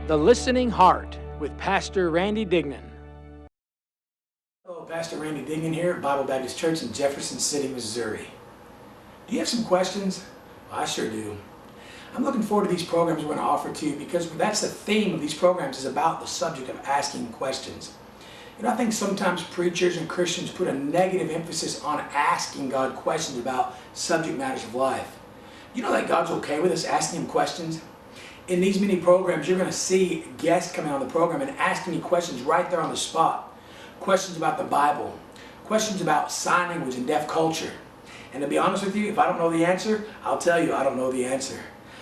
The Listening Heart with Pastor Randy Dignan. Hello, Pastor Randy Dignan here at Bible Baptist Church in Jefferson City, Missouri. Do you have some questions? Well, I sure do. I'm looking forward to these programs we're going to offer to you because that's the theme of these programs, is about the subject of asking questions. You know, I think sometimes preachers and Christians put a negative emphasis on asking God questions about subject matters of life. You know that God's okay with us asking Him questions? In these many programs, you're going to see guests coming on the program and asking you questions right there on the spot. Questions about the Bible, questions about sign language and deaf culture. And to be honest with you, if I don't know the answer, I'll tell you I don't know the answer.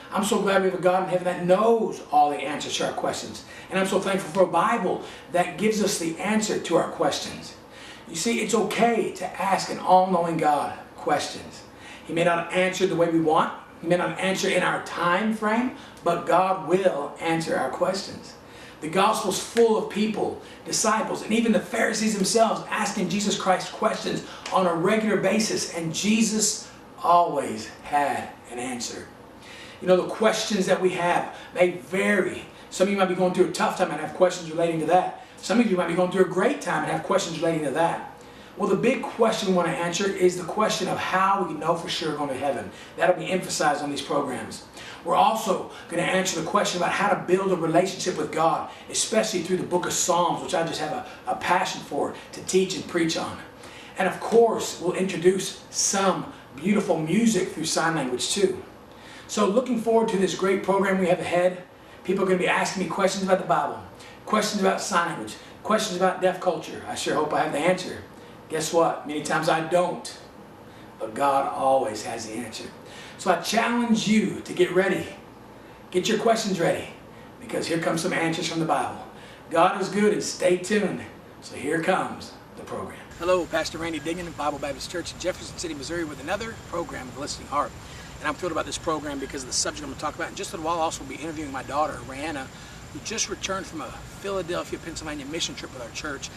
I'm so glad we have a God in heaven that knows all the answers to our questions. And I'm so thankful for a Bible that gives us the answer to our questions. You see, it's okay to ask an all-knowing God questions. He may not answer the way we want. He may not answer in our time frame, but God will answer our questions. The gospel's full of people, disciples, and even the Pharisees themselves asking Jesus Christ questions on a regular basis, and Jesus always had an answer. You know, the questions that we have, they vary. Some of you might be going through a tough time and have questions relating to that. Some of you might be going through a great time and have questions relating to that. Well, the big question we want to answer is the question of how we know for sure we're going to heaven. That'll be emphasized on these programs. We're also going to answer the question about how to build a relationship with God, especially through the book of Psalms, which I just have a passion for to teach and preach on. And of course, we'll introduce some beautiful music through sign language too. So looking forward to this great program we have ahead. People are going to be asking me questions about the Bible, questions about sign language, questions about deaf culture. I sure hope I have the answer. Guess what? Many times I don't, but God always has the answer. So I challenge you to get ready. Get your questions ready, because here comes some answers from the Bible. God is good, and stay tuned. So here comes the program. Hello, Pastor Randy Dignan of Bible Baptist Church in Jefferson City, Missouri, with another program of The Listening Heart. And I'm thrilled about this program because of the subject I'm going to talk about. In just a little while, I'll also be interviewing my daughter, Rayana, who just returned from a Philadelphia, Pennsylvania mission trip with our church.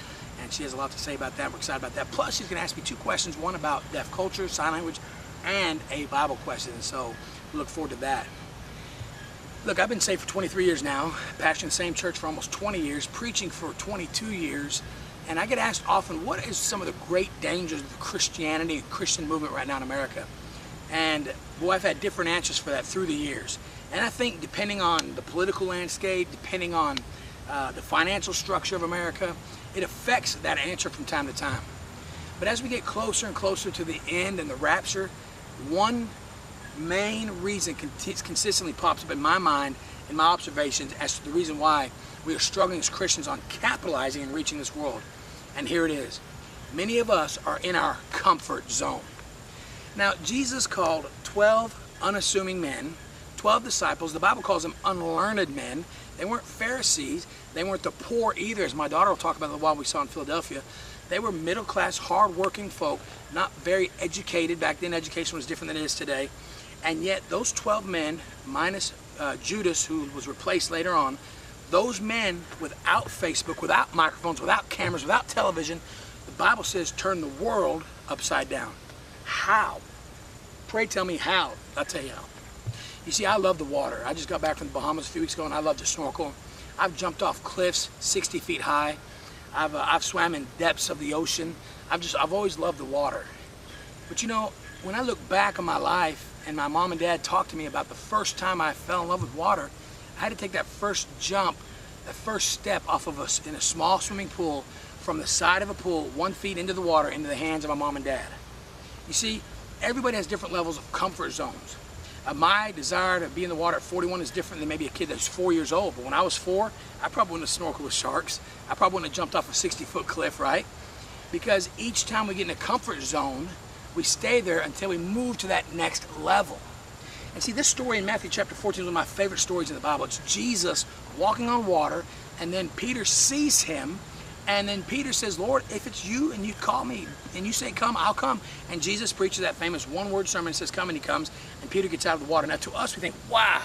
And she has a lot to say about that. We're excited about that. Plus, she's going to ask me two questions, one about deaf culture, sign language, and a Bible question. And so we look forward to that. Look, I've been saved for 23 years now, pastoring the same church for almost 20 years, preaching for 22 years. And I get asked often, what is some of the great dangers of Christianity and Christian movement right now in America? And boy, I've had different answers for that through the years. And I think depending on the political landscape, depending on the financial structure of America, it affects that answer from time to time. But as we get closer and closer to the end and the rapture, one main reason consistently pops up in my mind, in my observations, as to the reason why we are struggling as Christians on capitalizing and reaching this world. And here it is. Many of us are in our comfort zone. Now, Jesus called 12 unassuming men, 12 disciples. The Bible calls them unlearned men. They weren't Pharisees. They weren't the poor either, as my daughter will talk about the while we saw in Philadelphia. They were middle-class, hard-working folk, not very educated. Back then, education was different than it is today. And yet, those 12 men, minus Judas, who was replaced later on, those men, without Facebook, without microphones, without cameras, without television, the Bible says, turned the world upside down. How? Pray tell me how. I'll tell you how. You see, I love the water. I just got back from the Bahamas a few weeks ago, and I love to snorkel. I've jumped off cliffs 60 feet high. I've swam in depths of the ocean. I've always loved the water. But you know, when I look back on my life, and my mom and dad talked to me about the first time I fell in love with water, I had to take that first jump, that first step off of in a small swimming pool, from the side of a pool, 1 foot into the water, into the hands of my mom and dad. You see, everybody has different levels of comfort zones. My desire to be in the water at 41 is different than maybe a kid that's 4 years old. But when I was 4, I probably wouldn't have snorkeled with sharks. I probably wouldn't have jumped off a 60-foot cliff, right? Because each time we get in a comfort zone, we stay there until we move to that next level. And see, this story in Matthew chapter 14 is one of my favorite stories in the Bible. It's Jesus walking on water, and then Peter sees him. And then Peter says, Lord, if it's you and you call me and you say come, I'll come. And Jesus preaches that famous one-word sermon and says come, and he comes, and Peter gets out of the water. Now to us, we think, wow,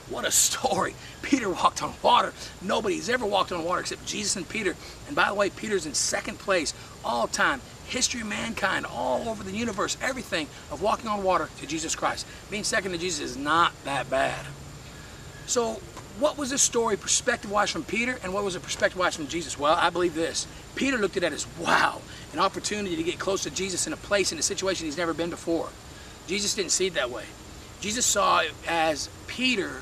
what a story. Peter walked on water. Nobody's ever walked on water except Jesus and Peter. And by the way, Peter's in second place all time. History of mankind, all over the universe, everything of walking on water to Jesus Christ. Being second to Jesus is not that bad. So what was the story perspective-wise from Peter, and what was it perspective-wise from Jesus? Well, I believe this. Peter looked at it as, wow, an opportunity to get close to Jesus in a place, in a situation he's never been before. Jesus didn't see it that way. Jesus saw it as Peter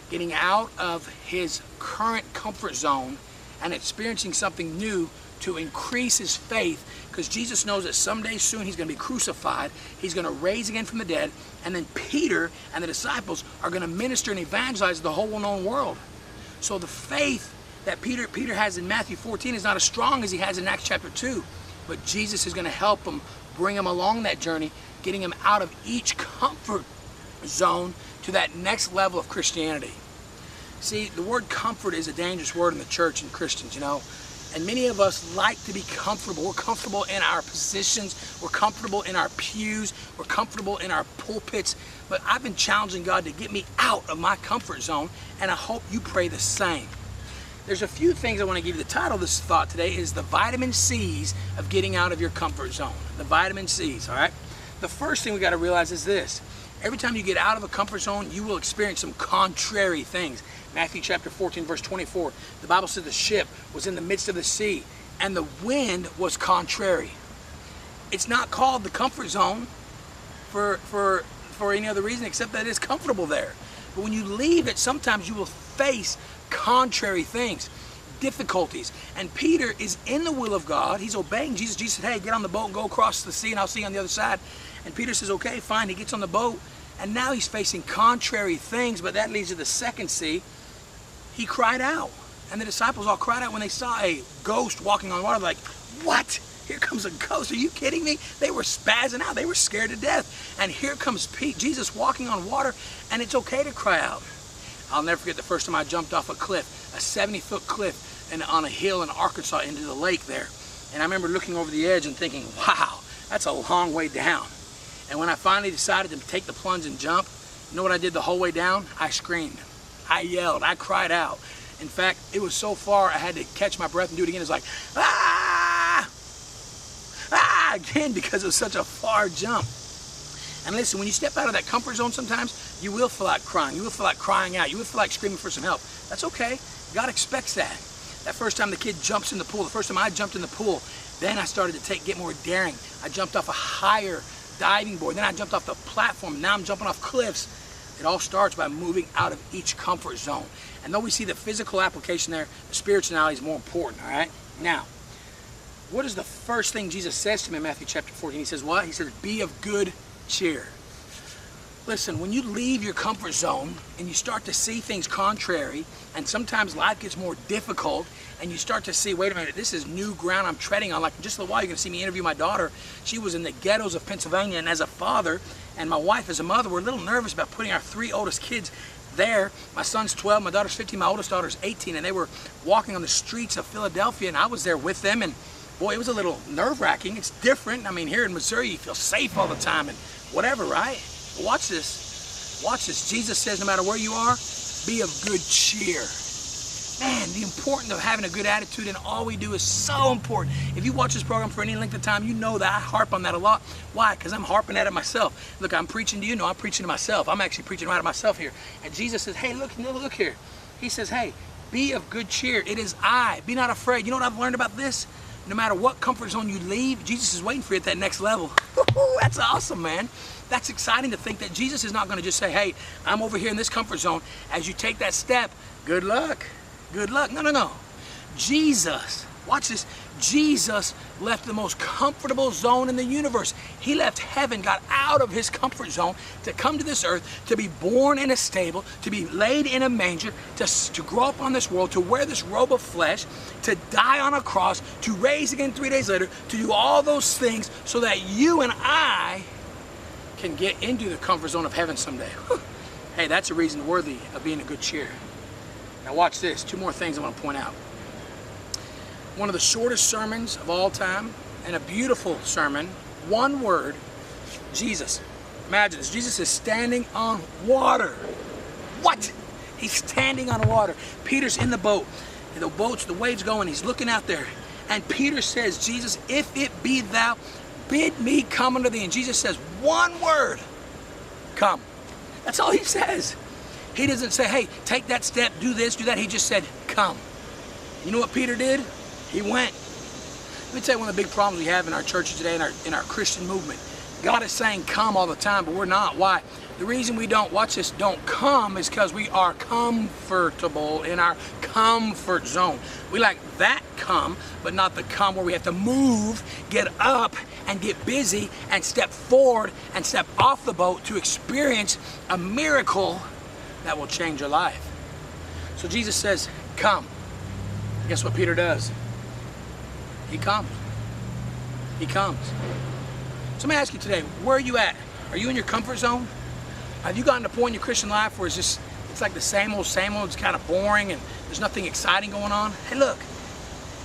getting out of his current comfort zone and experiencing something new to increase his faith, because Jesus knows that someday soon he's going to be crucified, he's going to raise again from the dead, and then Peter and the disciples are going to minister and evangelize the whole known world. So the faith that Peter has in Matthew 14 is not as strong as he has in Acts chapter 2, but Jesus is going to help him, bring him along that journey, getting him out of each comfort zone to that next level of Christianity. See, the word comfort is a dangerous word in the church and Christians, you know. And many of us like to be comfortable. We're comfortable in our positions. We're comfortable in our pews. We're comfortable in our pulpits. But I've been challenging God to get me out of my comfort zone, and I hope you pray the same. There's a few things I want to give you. The title of this thought today is the vitamin C's of getting out of your comfort zone. The vitamin C's, all right? The first thing we got to realize is this. Every time you get out of a comfort zone, you will experience some contrary things. Matthew chapter 14, verse 24, the Bible says the ship was in the midst of the sea, and the wind was contrary. It's not called the comfort zone for any other reason except that it's comfortable there. But when you leave it, sometimes you will face contrary things, difficulties. And Peter is in the will of God. He's obeying Jesus. Jesus said, hey, get on the boat and go across the sea, and I'll see you on the other side. And Peter says, okay, fine. He gets on the boat, and now he's facing contrary things, but that leads to the second C. He cried out, and the disciples all cried out when they saw a ghost walking on water. Like, what? Here comes a ghost. Are you kidding me? They were spazzing out. They were scared to death. And here comes Jesus walking on water, and it's okay to cry out. I'll never forget the first time I jumped off a cliff, a 70-foot cliff, and on a hill in Arkansas into the lake there. And I remember looking over the edge and thinking, wow, that's a long way down. And when I finally decided to take the plunge and jump, you know what I did the whole way down? I screamed. I yelled, I cried out. In fact, it was so far I had to catch my breath and do it again. It's like, ah, ah, again, because it was such a far jump. And listen, when you step out of that comfort zone sometimes, you will feel like crying. You will feel like crying out. You will feel like screaming for some help. That's okay. God expects that. That first time the kid jumps in the pool, the first time I jumped in the pool, then I started to get more daring. I jumped off a higher diving board. Then I jumped off the platform. Now I'm jumping off cliffs. It all starts by moving out of each comfort zone. And though we see the physical application there, the spirituality is more important, all right? Now, what is the first thing Jesus says to me in Matthew chapter 14? He says what? He says, be of good cheer. Listen, when you leave your comfort zone and you start to see things contrary, and sometimes life gets more difficult, and you start to see, wait a minute, this is new ground I'm treading on. Like in just a little while, you're going to see me interview my daughter. She was in the ghettos of Pennsylvania, and as a father and my wife as a mother, we're a little nervous about putting our 3 oldest kids there. My son's 12, my daughter's 15, my oldest daughter's 18, and they were walking on the streets of Philadelphia, and I was there with them, and boy, it was a little nerve-wracking. It's different. I mean, here in Missouri, you feel safe all the time and whatever, right? But watch this. Watch this. Jesus says no matter where you are, be of good cheer. Man, the importance of having a good attitude in all we do is so important. If you watch this program for any length of time, you know that I harp on that a lot. Why? Because I'm harping at it myself. Look, I'm preaching to you. No, I'm preaching to myself. I'm actually preaching right at myself here. And Jesus says, hey, look here. He says, hey, be of good cheer. It is I. Be not afraid. You know what I've learned about this? No matter what comfort zone you leave, Jesus is waiting for you at that next level. That's awesome, man. That's exciting to think that Jesus is not going to just say, hey, I'm over here in this comfort zone. As you take that step, good luck. Good luck. No. Jesus, watch this. Jesus left the most comfortable zone in the universe. He left heaven, got out of his comfort zone to come to this earth, to be born in a stable, to be laid in a manger, to grow up on this world, to wear this robe of flesh, to die on a cross, to raise again 3 days later, to do all those things so that you and I can get into the comfort zone of heaven someday. Hey, that's a reason worthy of being a good cheer. Now watch this. 2 more things I want to point out. One of the shortest sermons of all time, and a beautiful sermon, one word, Jesus. Imagine this. Jesus is standing on water. What? He's standing on water. Peter's in the boat. And the waves going. He's looking out there. And Peter says, Jesus, if it be thou, bid me come unto thee. And Jesus says, one word, come. That's all he says. He doesn't say, hey, take that step, do this, do that. He just said, come. You know what Peter did? He went. Let me tell you one of the big problems we have in our churches today, in our Christian movement. God is saying come all the time, but we're not. Why? The reason we don't, watch this, don't come is because we are comfortable in our comfort zone. We like that come, but not the come where we have to move, get up, and get busy, and step forward, and step off the boat to experience a miracle that will change your life. So Jesus says, come. Guess what Peter does? He comes. He comes. So let me ask you today, where are you at? Are you in your comfort zone? Have you gotten to a point in your Christian life where it's like the same old, it's kind of boring and there's nothing exciting going on? Hey, look,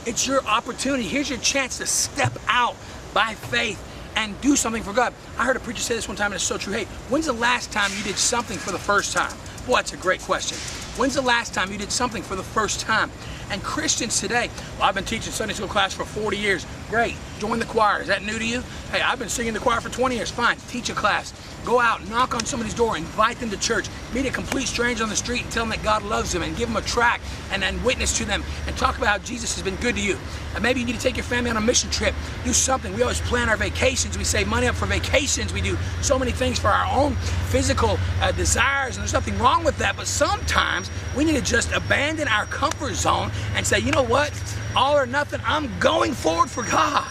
it's your opportunity. Here's your chance to step out by faith and do something for God. I heard a preacher say this one time, and it's so true. Hey, when's the last time you did something for the first time? Boy, that's a great question. When's the last time you did something for the first time? And Christians today, well, I've been teaching Sunday school class for 40 years. Great, join the choir. Is that new to you? Hey, I've been singing the choir for 20 years. Fine, teach a class. Go out, knock on somebody's door, invite them to church. Meet a complete stranger on the street and tell them that God loves them, and give them a tract and witness to them and talk about how Jesus has been good to you. And maybe you need to take your family on a mission trip. Do something. We always plan our vacations. We save money up for vacations. We do so many things for our own physical desires, and there's nothing wrong with that. But sometimes we need to just abandon our comfort zone and say, you know what? All or nothing. I'm going forward for God.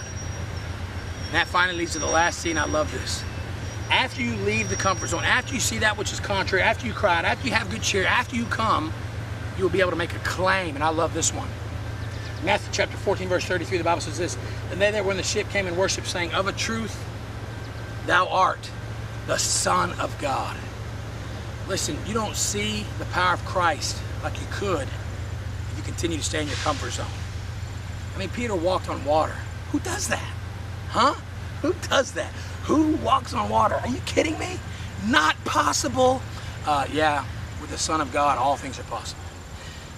And that finally leads to the last scene. I love this. After you leave the comfort zone, after you see that which is contrary, after you cry, after you have good cheer, after you come, you'll be able to make a claim. And I love this one. Matthew chapter 14, verse 33, the Bible says this, and they that were in the ship came and worshiped, saying, of a truth, thou art the Son of God. Listen, you don't see the power of Christ like you could if you continue to stay in your comfort zone. I mean, Peter walked on water. Who does that? Huh? Who does that? Who walks on water? Are you kidding me? Not possible. Yeah, with the Son of God, all things are possible.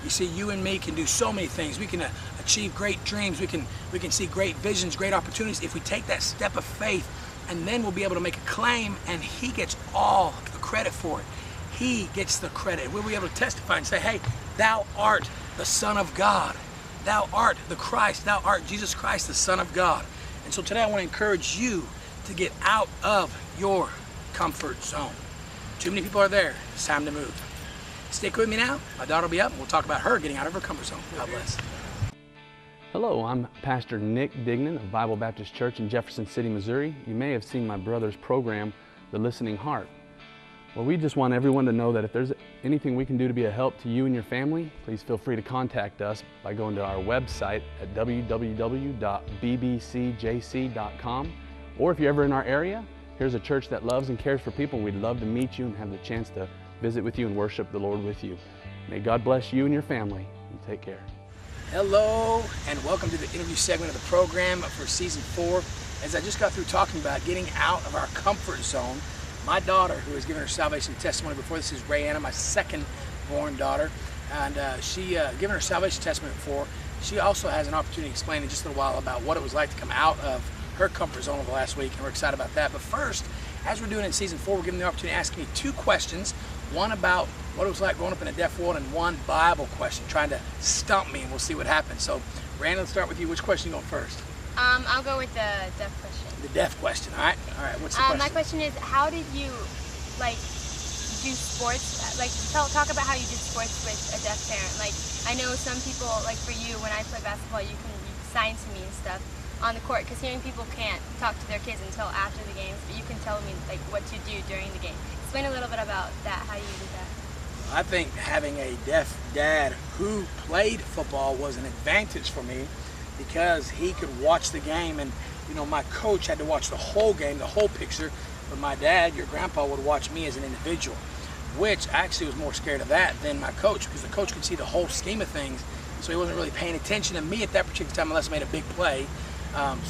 You see, you and me can do so many things. We can achieve great dreams. We can see great visions, great opportunities if we take that step of faith, and then we'll be able to make a claim, and He gets all the credit for it. He gets the credit. We'll be able to testify and say, hey, thou art the Son of God. Thou art the Christ. Thou art Jesus Christ, the Son of God. And so today I want to encourage you to get out of your comfort zone. Too many people are there. It's time to move. Stick with me now. My daughter will be up, and we'll talk about her getting out of her comfort zone. God bless. Hello, I'm Pastor Nick Dignan of Bible Baptist Church in Jefferson City, Missouri. You may have seen my brother's program, The Listening Heart. Well, we just want everyone to know that if there's anything we can do to be a help to you and your family, please feel free to contact us by going to our website at www.bbcjc.com. Or if you're ever in our area, here's a church that loves and cares for people. We'd love to meet you and have the chance to visit with you and worship the Lord with you. May God bless you and your family. And take care. Hello, and welcome to the interview segment of the program for Season 4. As I just got through talking about getting out of our comfort zone, my daughter, who has given her salvation testimony before, this is Rayana, my second-born daughter, and she given her salvation testimony before. She also has an opportunity to explain in just a little while about what it was like to come out of her comfort zone over the last week, and we're excited about that. But first, as we're doing in Season 4, we're giving the opportunity to ask me 2 questions. One about what it was like growing up in a deaf world, and one Bible question, trying to stump me, and we'll see what happens. So, Randy, let's start with you. Which question are you going first? I'll go with the deaf question. The deaf question, all right? All right, what's the question? My question is, how did you, do sports? Talk about how you did sports with a deaf parent. I know some people, for you, when I play basketball, you sign to me and stuff on the court, because hearing people can't talk to their kids until after the games, but you can tell me, what to do during the game. Explain a little bit about that, how you did that. I think having a deaf dad who played football was an advantage for me, because he could watch the game, and my coach had to watch the whole game, the whole picture, but my dad, your grandpa, would watch me as an individual, which I actually was more scared of that than my coach, because the coach could see the whole scheme of things, so he wasn't really paying attention to me at that particular time unless I made a big play.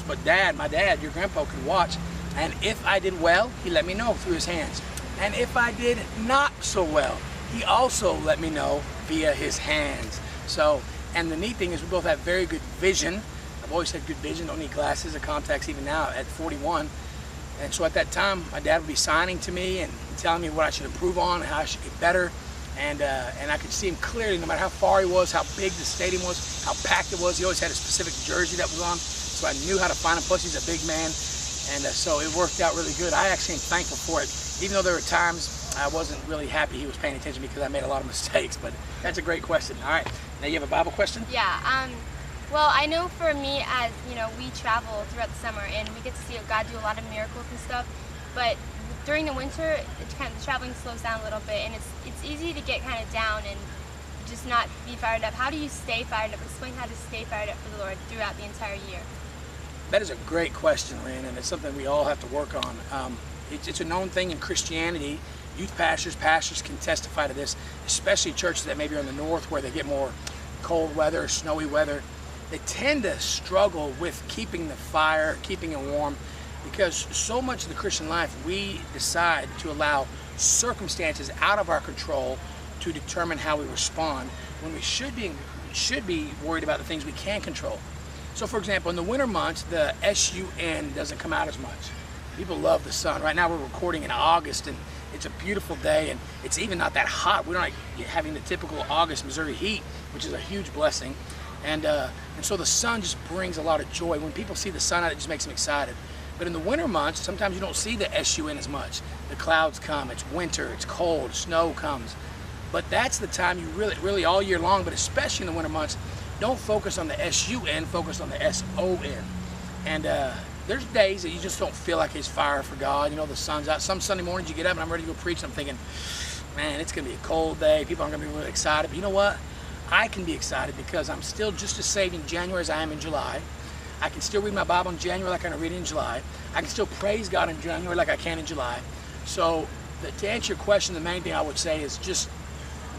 But my dad, your grandpa, could watch, and if I did well, he let me know through his hands, and if I did not so well, he also let me know via his hands. So, and the neat thing is we both have very good vision. I've always had good vision, don't need glasses or contacts even now at 41. And so at that time, my dad would be signing to me and telling me what I should improve on, how I should get better. and I could see him clearly, no matter how far he was, how big the stadium was, how packed it was. He always had a specific jersey that was on, so I knew how to find him. Plus, he's a big man, and so it worked out really good. I actually am thankful for it, even though there were times I wasn't really happy he was paying attention because I made a lot of mistakes. But that's a great question. All right, now you have a Bible question? Yeah. Well, I know for me, as you know, we travel throughout the summer and we get to see God do a lot of miracles and stuff. But during the winter, the traveling slows down a little bit, and it's easy to get kind of down and just not be fired up. How do you stay fired up? Explain how to stay fired up for the Lord throughout the entire year. That is a great question, Rayana, and it's something we all have to work on. It's a known thing in Christianity. Youth pastors can testify to this, especially churches that maybe are in the north where they get more cold weather, snowy weather. They tend to struggle with keeping the fire, keeping it warm, because so much of the Christian life we decide to allow circumstances out of our control to determine how we respond, when we should be worried about the things we can control. So for example, in the winter months, the sun doesn't come out as much. People love the sun. Right now we're recording in August, and it's a beautiful day, and it's even not that hot. We're not having the typical August Missouri heat, which is a huge blessing. And so the sun just brings a lot of joy. When people see the sun out, it just makes them excited. But in the winter months, sometimes you don't see the sun as much. The clouds come, it's winter, it's cold, snow comes. But that's the time you really all year long, but especially in the winter months, don't focus on the sun, focus on the son. And there's days that you just don't feel like it's fire for God. You know, the sun's out. Some Sunday mornings you get up and I'm ready to go preach, and I'm thinking, man, it's going to be a cold day. People aren't going to be really excited. But you know what? I can be excited because I'm still just as saved in January as I am in July. I can still read my Bible in January like I can read it in July. I can still praise God in January like I can in July. So to answer your question, the main thing I would say is just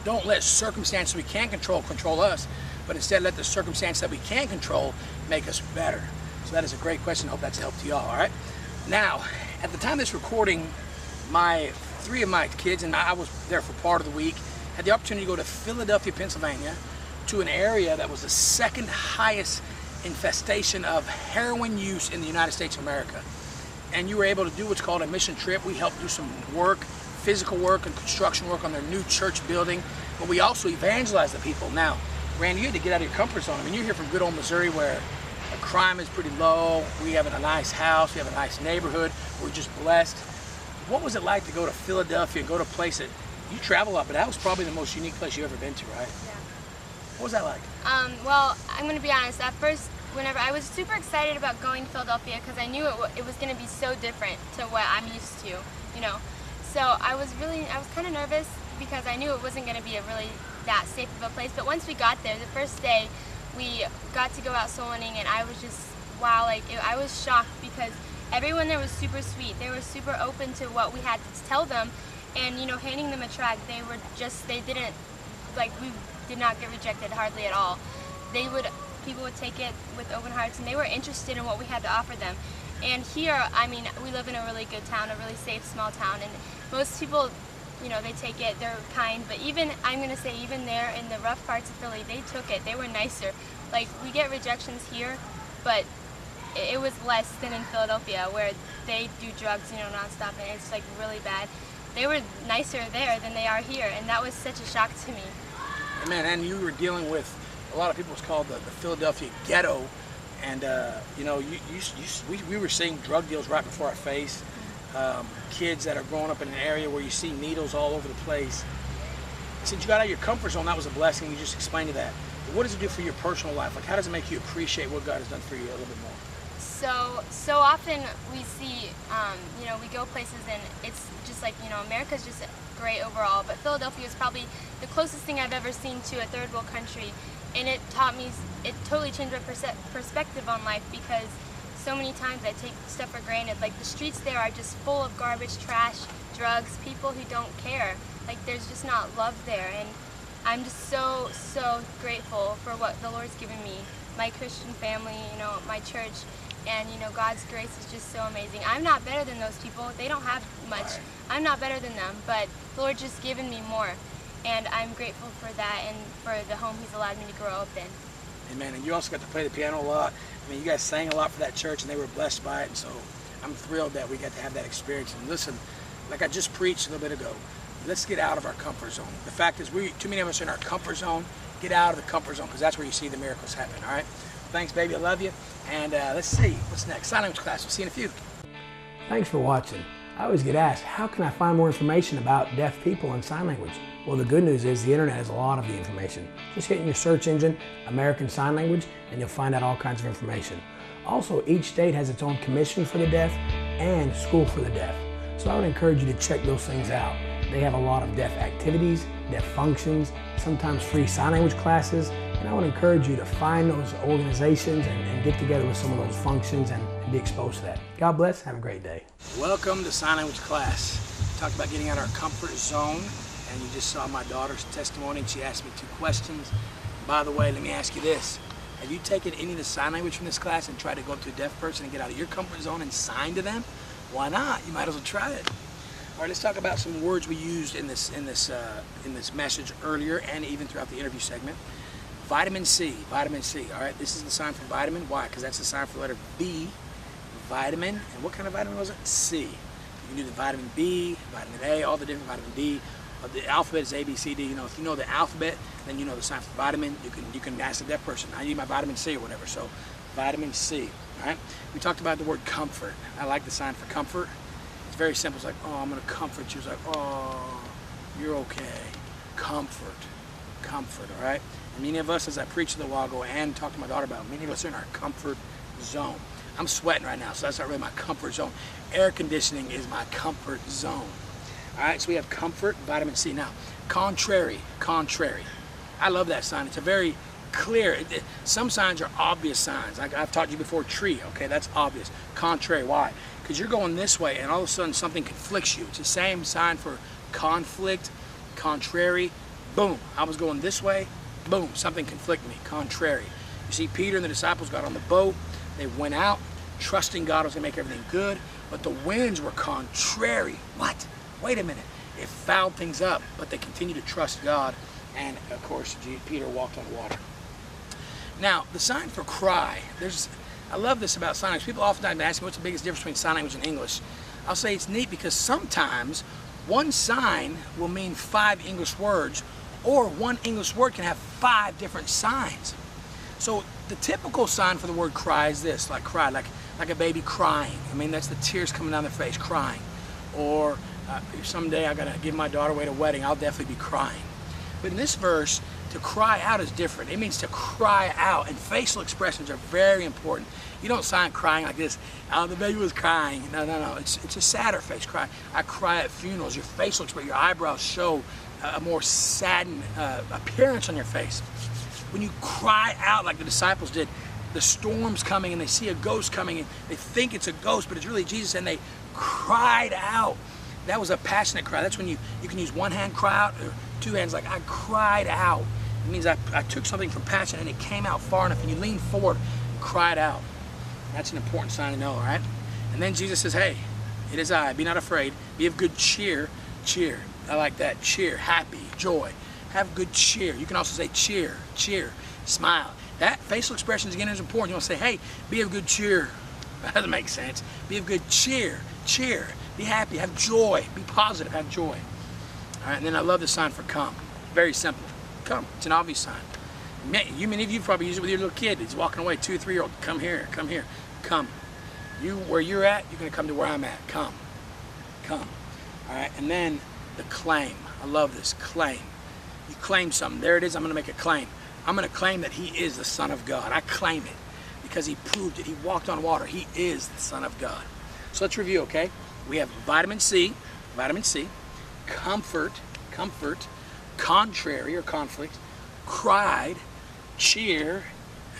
don't let circumstances we can't control us, but instead let the circumstances that we can control make us better. So that is a great question. I hope that's a help to y'all, all right? Now, at the time of this recording, three of my kids, and I was there for part of the week, had the opportunity to go to Philadelphia, Pennsylvania, to an area that was the second highest infestation of heroin use in the United States of America. And you were able to do what's called a mission trip. We helped do some work, physical work and construction work on their new church building, but we also evangelized the people. Now, Randy, you had to get out of your comfort zone. I mean, you're here from good old Missouri where crime is pretty low. We have a nice house, we have a nice neighborhood, we're just blessed. What was it like to go to Philadelphia and go to a place that you travel up, but that was probably the most unique place you've ever been to, right? Yeah. What was that like? Well, I'm going to be honest. At first, whenever I was super excited about going to Philadelphia because I knew it was going to be so different to what I'm used to, you know. So I was kind of nervous because I knew it wasn't going to be that safe of a place. But once we got there, the first day, we got to go out soul winning, and I was just, wow, I was shocked because everyone there was super sweet. They were super open to what we had to tell them, and, you know, handing them a tract, we did not get rejected hardly at all. People would take it with open hearts, and they were interested in what we had to offer them. And here, I mean, we live in a really good town, a really safe small town, and most people, you know, they take it, they're kind, but I'm going to say even there in the rough parts of Philly, they took it, they were nicer. Like, we get rejections here, but it was less than in Philadelphia where they do drugs, you know, nonstop, and it's like really bad. They were nicer there than they are here, and that was such a shock to me. Man, and you were dealing with a lot of people. It's called the Philadelphia ghetto, and you know, we were seeing drug deals right before our face. Kids that are growing up in an area where you see needles all over the place. Since you got out of your comfort zone, that was a blessing. You just explained to that. But what does it do for your personal life? Like, how does it make you appreciate what God has done for you a little bit more? So often we see, you know, we go places and it's just like, you know, America's just great overall, but Philadelphia is probably the closest thing I've ever seen to a third world country, and it totally changed my perspective on life because so many times I take stuff for granted. Like, the streets there are just full of garbage, trash, drugs, people who don't care. Like, there's just not love there, and I'm just so grateful for what the Lord's given me, my Christian family, you know, my church. And, you know, God's grace is just so amazing. I'm not better than those people. They don't have much. Right. I'm not better than them, but the Lord just given me more. And I'm grateful for that and for the home He's allowed me to grow up in. Amen. And you also got to play the piano a lot. I mean, you guys sang a lot for that church, and they were blessed by it. And so I'm thrilled that we got to have that experience. And listen, like I just preached a little bit ago, let's get out of our comfort zone. The fact is, too many of us are in our comfort zone. Get out of the comfort zone, because that's where you see the miracles happen, all right? Thanks, baby. I love you. And let's see. What's next? Sign language class. We'll see you in a few. Thanks for watching. I always get asked, how can I find more information about deaf people and sign language? Well, the good news is the internet has a lot of the information. Just hit in your search engine, American Sign Language, and you'll find out all kinds of information. Also, each state has its own commission for the deaf and school for the deaf. So I would encourage you to check those things out. They have a lot of deaf activities, deaf functions, sometimes free sign language classes, and I would encourage you to find those organizations and get together with some of those functions and be exposed to that. God bless, have a great day. Welcome to sign language class. We talked about getting out of our comfort zone, and you just saw my daughter's testimony, and she asked me 2 questions. By the way, let me ask you this. Have you taken any of the sign language from this class and tried to go up to a deaf person and get out of your comfort zone and sign to them? Why not? You might as well try it. All right, let's talk about some words we used in this message earlier and even throughout the interview segment. Vitamin C, vitamin C. All right, this is the sign for vitamin. Why? Because that's the sign for the letter V, vitamin. And what kind of vitamin was it? C. You can do the vitamin B, vitamin A, all the different vitamin D. The alphabet is A, B, C, D. You know, if you know the alphabet, then you know the sign for vitamin. You can ask a deaf person, I need my vitamin C or whatever. So vitamin C. All right. We talked about the word comfort. I like the sign for comfort. It's very simple. It's like, oh, I'm going to comfort you. It's like, oh, you're okay. Comfort. Comfort, all right? And many of us, as I preached a little while ago and talked to my daughter about, many of us are in our comfort zone. I'm sweating right now, so that's not really my comfort zone. Air conditioning is my comfort zone. All right, so we have comfort, vitamin C. Now, contrary, contrary. I love that sign. It's a very clear, some signs are obvious signs. Like I've taught you before, tree, okay, that's obvious. Contrary, why? Because you're going this way and all of a sudden something conflicts you. It's the same sign for conflict, contrary, boom. I was going this way, boom, something conflicted me, contrary. You see, Peter and the disciples got on the boat, they went out, trusting God was gonna make everything good, but the winds were contrary. What? Wait a minute. It fouled things up, but they continued to trust God, and of course, Peter walked on water. Now, the sign for cry, I love this about sign language. People oftentimes ask me what's the biggest difference between sign language and English. I'll say it's neat because sometimes one sign will mean 5 English words, or one English word can have 5 different signs. So the typical sign for the word cry is this, like cry, like a baby crying. I mean, that's the tears coming down their face, crying. Or if someday I gotta give my daughter away to a wedding, I'll definitely be crying. But in this verse, to cry out is different. It means to cry out, and facial expressions are very important. You don't sign crying like this, oh, the baby was crying. No, no, no, it's a sadder face cry. I cry at funerals. Your facial expression, your eyebrows show a more saddened appearance on your face. When you cry out like the disciples did, the storm's coming and they see a ghost coming and they think it's a ghost, but it's really Jesus, and they cried out. That was a passionate cry. That's when you can use one hand, cry out, or 2 hands, like I cried out. It means I took something from passion and it came out far enough, and you leaned forward and cried out. That's an important sign to know, all right? And then Jesus says, hey, it is I, be not afraid, be of good cheer, cheer. I like that, cheer, happy, joy. Have good cheer. You can also say cheer, cheer, smile. That facial expressions again is important. You want to say, hey, be of good cheer. That doesn't make sense. Be of good cheer, cheer. Be happy, have joy, be positive, have joy. All right, and then I love the sign for come. Very simple. Come. It's an obvious sign. Many of you probably use it with your little kid. He's walking away, 2 or 3-year-old. Come here, come here, come. Where you're at, you're going to come to where I'm at. Come, come. All right, and then the claim. I love this, claim. You claim something. There it is, I'm going to make a claim. I'm going to claim that he is the Son of God. I claim it because he proved it. He walked on water. He is the Son of God. So let's review, okay? We have vitamin C, comfort, comfort, contrary or conflict, cried, cheer,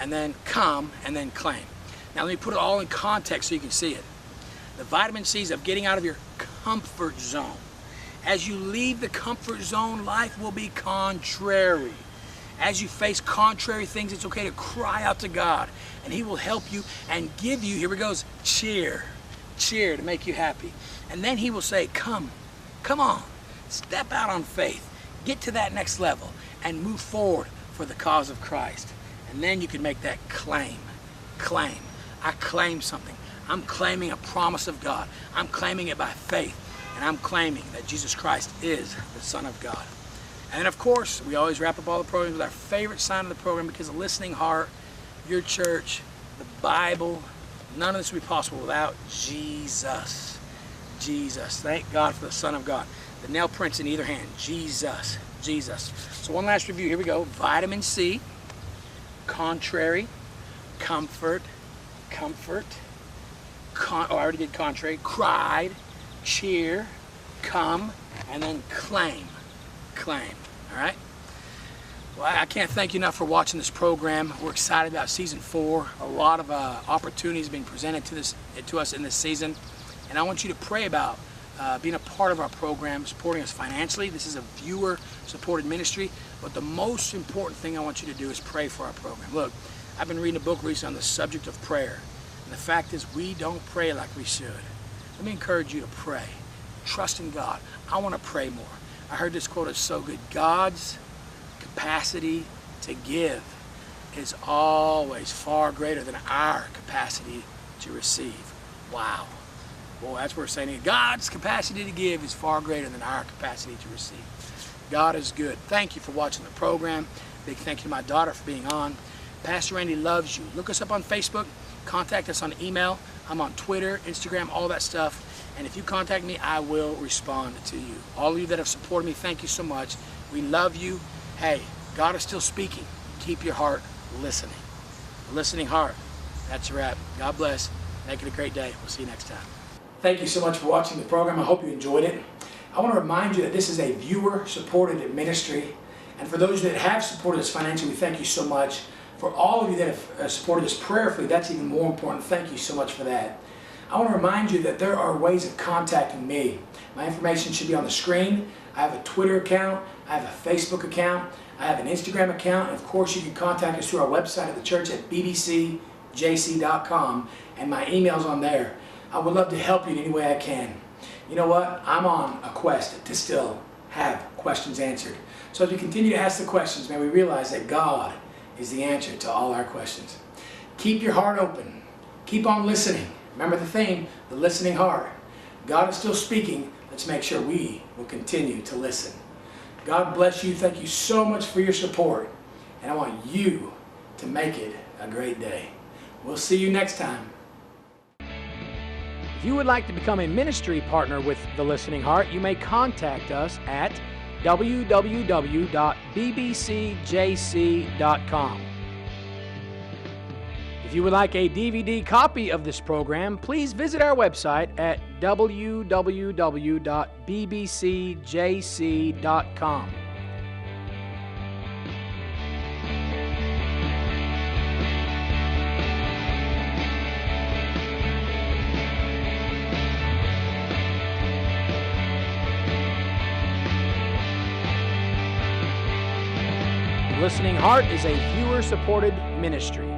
and then come, and then claim. Now let me put it all in context so you can see it. The vitamin C's of getting out of your comfort zone. As you leave the comfort zone, life will be contrary. As you face contrary things, it's okay to cry out to God, and he will help you and give you, here we go, cheer, cheer to make you happy. And then he will say, come on, step out on faith, get to that next level, and move forward for the cause of Christ. And then you can make that claim. I claim something. I'm claiming a promise of God. I'm claiming it by faith. and I'm claiming that Jesus Christ is the Son of God. And then, of course, we always wrap up all the programs with our favorite sign of the program, because a listening heart, your church, the Bible, none of this would be possible without Jesus. Jesus. Thank God for the Son of God. The nail prints in either hand. Jesus. Jesus. So one last review. Here we go. Vitamin C, contrary, comfort, comfort, I already did contrary, cried, cheer, come, and then claim. Claim. All right? Well, I can't thank you enough for watching this program. We're excited about season 4. A lot of opportunities being presented to us in this season. And I want you to pray about being a part of our program, supporting us financially. This is a viewer-supported ministry. But the most important thing I want you to do is pray for our program. Look, I've been reading a book recently on the subject of prayer. And the fact is, we don't pray like we should. Let me encourage you to pray. Trust in God. I want to pray more. I heard this quote is so good. God's capacity to give is always far greater than our capacity to receive. Wow. Boy, that's what we're saying. God's capacity to give is far greater than our capacity to receive. God is good. Thank you for watching the program. Big thank you to my daughter for being on. Pastor Randy loves you. Look us up on Facebook. Contact us on email. I'm on Twitter, Instagram, all that stuff. And if you contact me, I will respond to you. All of you that have supported me, thank you so much. We love you. Hey, God is still speaking. Keep your heart listening. A listening heart. That's a wrap. God bless. Make it a great day. We'll see you next time. Thank you so much for watching the program. I hope you enjoyed it. I want to remind you that this is a viewer-supported ministry. And for those that have supported us financially, thank you so much. For all of you that have supported us prayerfully, that's even more important. Thank you so much for that. I want to remind you that there are ways of contacting me. My information should be on the screen. I have a Twitter account. I have a Facebook account. I have an Instagram account. And of course, you can contact us through our website at the church at bbcjc.com. And my email's on there. I would love to help you in any way I can. You know what? I'm on a quest to still have questions answered. So as we continue to ask the questions, may we realize that God is the answer to all our questions. Keep your heart open. Keep on listening. Remember the theme, the listening heart. God is still speaking. Let's make sure we will continue to listen. God bless you. Thank you so much for your support. And I want you to make it a great day. We'll see you next time. If you would like to become a ministry partner with The Listening Heart, you may contact us at www.bbcjc.com. If you would like a DVD copy of this program, please visit our website at www.bbcjc.com. Listening Heart is a viewer-supported ministry.